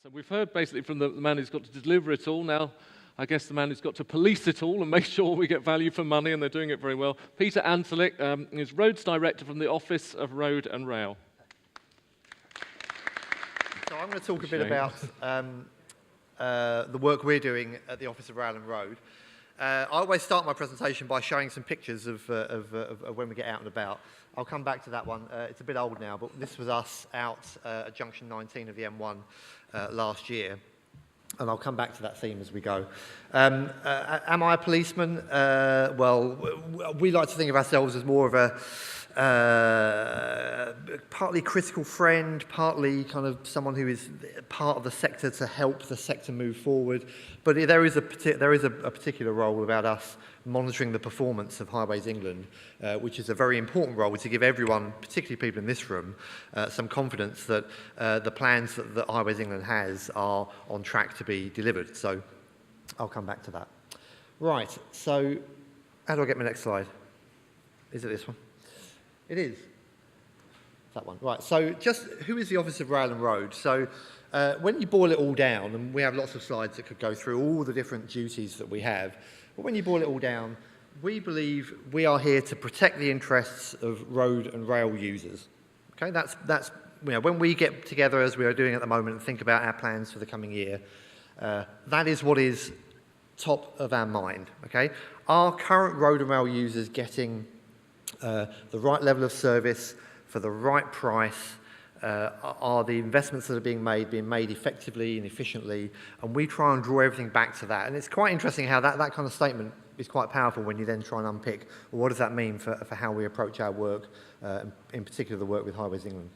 So we've heard basically from the man who's got to deliver it all. Now, I guess the man who's got to police it all and make sure we get value for money, and they're doing it very well. Peter Antolik is Roads Director from the Office of Road and Rail. So I'm going to talk a bit about the work we're doing at the Office of Rail and Road. I always start my presentation by showing some pictures of when we get out and about. I'll come back to that one. It's a bit old now, but this was us out at junction 19 of the M1 last year. And I'll come back to that theme as we go. Am I a policeman? Well, we like to think of ourselves as more of a partly critical friend, partly kind of someone who is part of the sector to help the sector move forward. But there is a particular role about us monitoring the performance of Highways England, which is a very important role to give everyone, particularly people in this room, some confidence that the plans that Highways England has are on track to be delivered. So I'll come back to that. Right, so how do I get my next slide? Is it this one? It is. That one. Right, so just who is the Office of Rail and Road? So when you boil it all down, and we have lots of slides that could go through all the different duties that we have, but when you boil it all down, we believe we are here to protect the interests of road and rail users. Okay, that's when we get together, as we are doing at the moment, and think about our plans for the coming year, that is what is top of our mind. Okay, are current road and rail users getting the right level of service for the right price? Are the investments that are being made effectively and efficiently? And we try and draw everything back to that. And it's quite interesting how that kind of statement is quite powerful when you then try and unpick, well, what does that mean for how we approach our work, in particular the work with Highways England.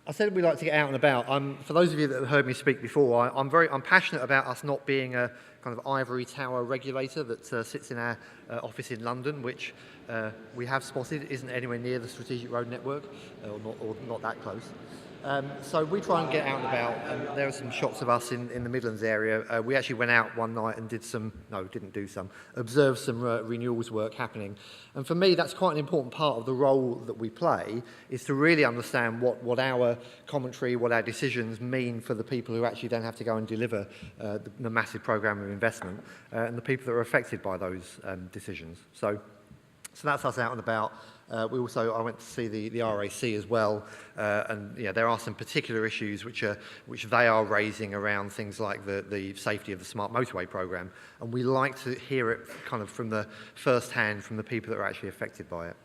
I said we like to get out and about. For those of you that have heard me speak before, I'm passionate about us not being a kind of ivory tower regulator that sits in our office in London, which we have spotted isn't anywhere near the strategic road network, or not that close. So we try and get out and about, and there are some shots of us in the Midlands area. We actually went out one night and observed some renewals work happening. And for me, that's quite an important part of the role that we play, is to really understand what our commentary, what our decisions mean for the people who actually then have to go and deliver the massive programme of investment, and the people that are affected by those decisions. So that's us out and about. I went to see the RAC as well, and there are some particular issues which they are raising around things like the safety of the smart motorway programme, and we like to hear it kind of from the first hand from the people that are actually affected by it.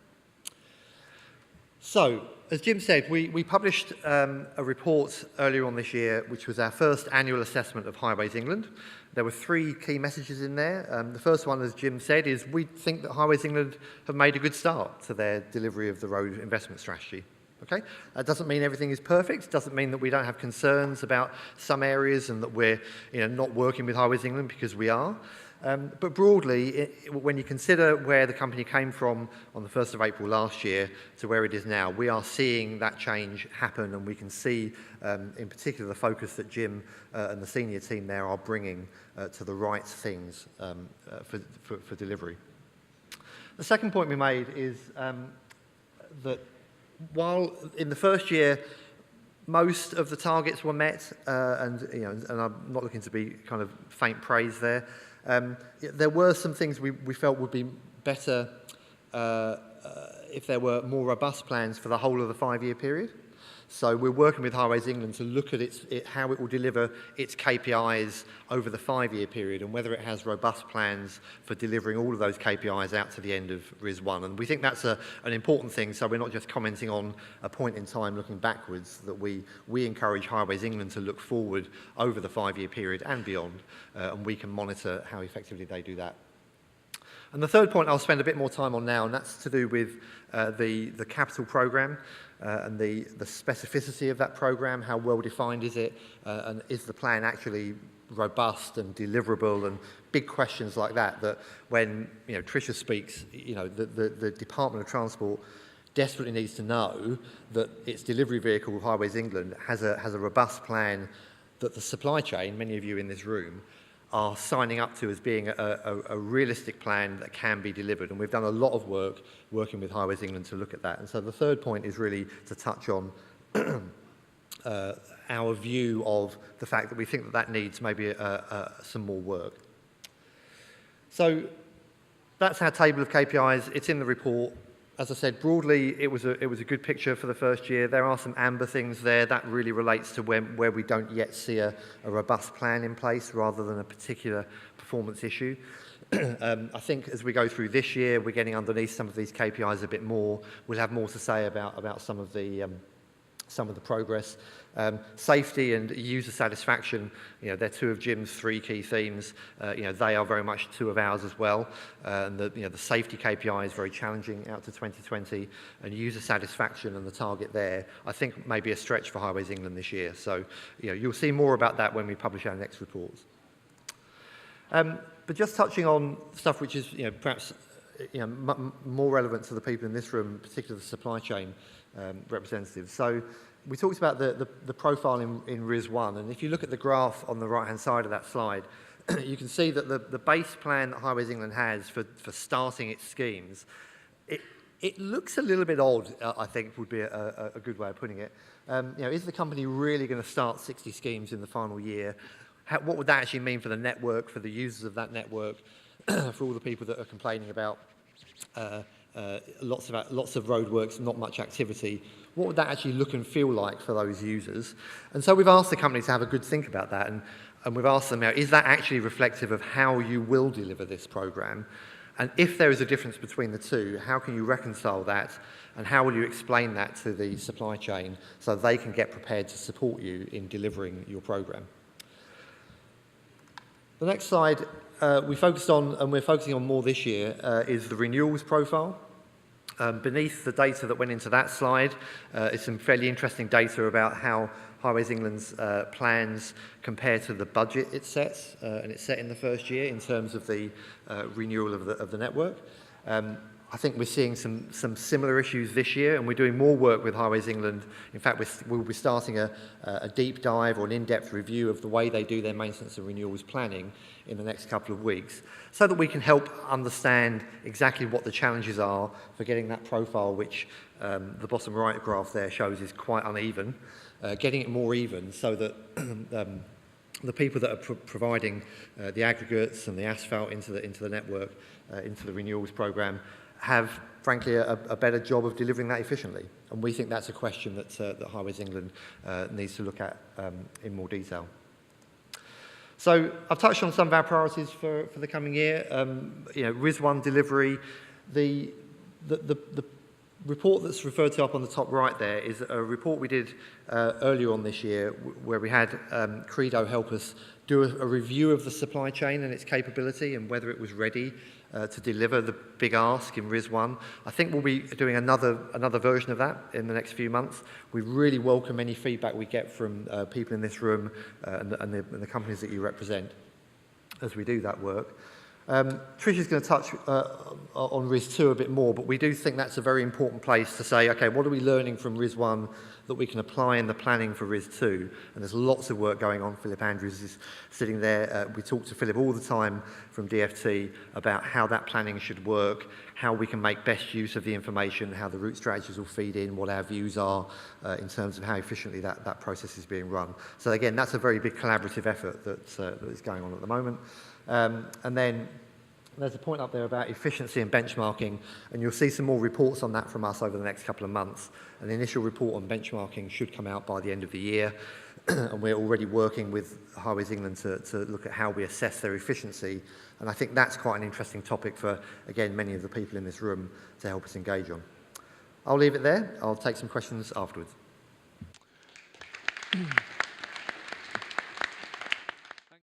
So, as Jim said, we published a report earlier on this year, which was our first annual assessment of Highways England. There were three key messages in there. The first one, as Jim said, is we think that Highways England have made a good start to their delivery of the road investment strategy. Okay? That doesn't mean everything is perfect. It doesn't mean that we don't have concerns about some areas and that we're not working with Highways England, because we are. But broadly, when you consider where the company came from on the 1st of April last year to where it is now, we are seeing that change happen, and we can see, in particular, the focus that Jim and the senior team there are bringing to the right things for delivery. The second point we made is that while in the first year most of the targets were met, and I'm not looking to be kind of faint praise there, there were some things we felt would be better if there were more robust plans for the whole of the 5-year period. So we're working with Highways England to look at how it will deliver its KPIs over the 5-year period, and whether it has robust plans for delivering all of those KPIs out to the end of RIS1. And we think that's an important thing, so we're not just commenting on a point in time looking backwards, that we encourage Highways England to look forward over the 5-year period and beyond, and we can monitor how effectively they do that. And the third point I'll spend a bit more time on now, and that's to do with the capital programme and the specificity of that programme. How well defined is it, and is the plan actually robust and deliverable, and big questions like that, that when Tricia speaks, the Department of Transport desperately needs to know that its delivery vehicle, Highways England, has a robust plan that the supply chain, many of you in this room, are signing up to as being a realistic plan that can be delivered. And we've done a lot of work working with Highways England to look at that. And so the third point is really to touch on our view of the fact that we think that that needs maybe some more work. So that's our table of KPIs. It's in the report. As I said, broadly, it was a good picture for the first year. There are some amber things there. That really relates to where we don't yet see a robust plan in place rather than a particular performance issue. I think as we go through this year, we're getting underneath some of these KPIs a bit more. We'll have more to say about some of the progress. Safety and user satisfaction, they're two of Jim's three key themes. They are very much two of ours as well. And the safety KPI is very challenging out to 2020, and user satisfaction and the target there, I think, may be a stretch for Highways England this year. So, you'll see more about that when we publish our next reports. But just touching on stuff which is, perhaps, more relevant to the people in this room, particularly the supply chain representatives. So we talked about the profile in RIS1, and if you look at the graph on the right-hand side of that slide, you can see that the base plan that Highways England has for starting its schemes, it looks a little bit odd, I think would be a good way of putting it. Is the company really going to start 60 schemes in the final year? What would that actually mean for the network, for the users of that network, for all the people that are complaining about lots of roadworks, not much activity? What would that actually look and feel like for those users? And so we've asked the company to have a good think about that, and we've asked them, is that actually reflective of how you will deliver this programme? And if there is a difference between the two, how can you reconcile that, and how will you explain that to the supply chain so they can get prepared to support you in delivering your programme? The next slide we focused on, and we're focusing on more this year, is the renewals profile. Beneath the data that went into that slide is some fairly interesting data about how Highways England's plans compare to the budget it sets, and it's set in the first year in terms of the renewal of the network. I think we're seeing some similar issues this year, and we're doing more work with Highways England. In fact, we'll be starting a deep dive or an in-depth review of the way they do their maintenance and renewals planning in the next couple of weeks, so that we can help understand exactly what the challenges are for getting that profile, which the bottom right graph there shows is quite uneven, getting it more even so that the people that are providing the aggregates and the asphalt into the network, into the renewals programme, have, frankly, a better job of delivering that efficiently. And we think that's a question that Highways England needs to look at in more detail. So I've touched on some of our priorities for the coming year. RIS1 delivery. The report that's referred to up on the top right there is a report we did earlier on this year, where we had Credo help us do a review of the supply chain and its capability and whether it was ready to deliver the big ask in RIS1. I think we'll be doing another version of that in the next few months. We really welcome any feedback we get from people in this room and the companies that you represent as we do that work. Trish is going to touch on RIS2 a bit more, but we do think that's a very important place to say, okay, what are we learning from RIS1 that we can apply in the planning for RIS2? And there's lots of work going on. Philip Andrews is sitting there. We talk to Philip all the time from DFT about how that planning should work, how we can make best use of the information, how the route strategies will feed in, what our views are in terms of how efficiently that process is being run. So again, that's a very big collaborative effort that is going on at the moment. And then there's a point up there about efficiency and benchmarking, and you'll see some more reports on that from us over the next couple of months. An initial report on benchmarking should come out by the end of the year, and we're already working with Highways England to look at how we assess their efficiency, and I think that's quite an interesting topic for, again, many of the people in this room to help us engage on. I'll leave it there. I'll take some questions afterwards.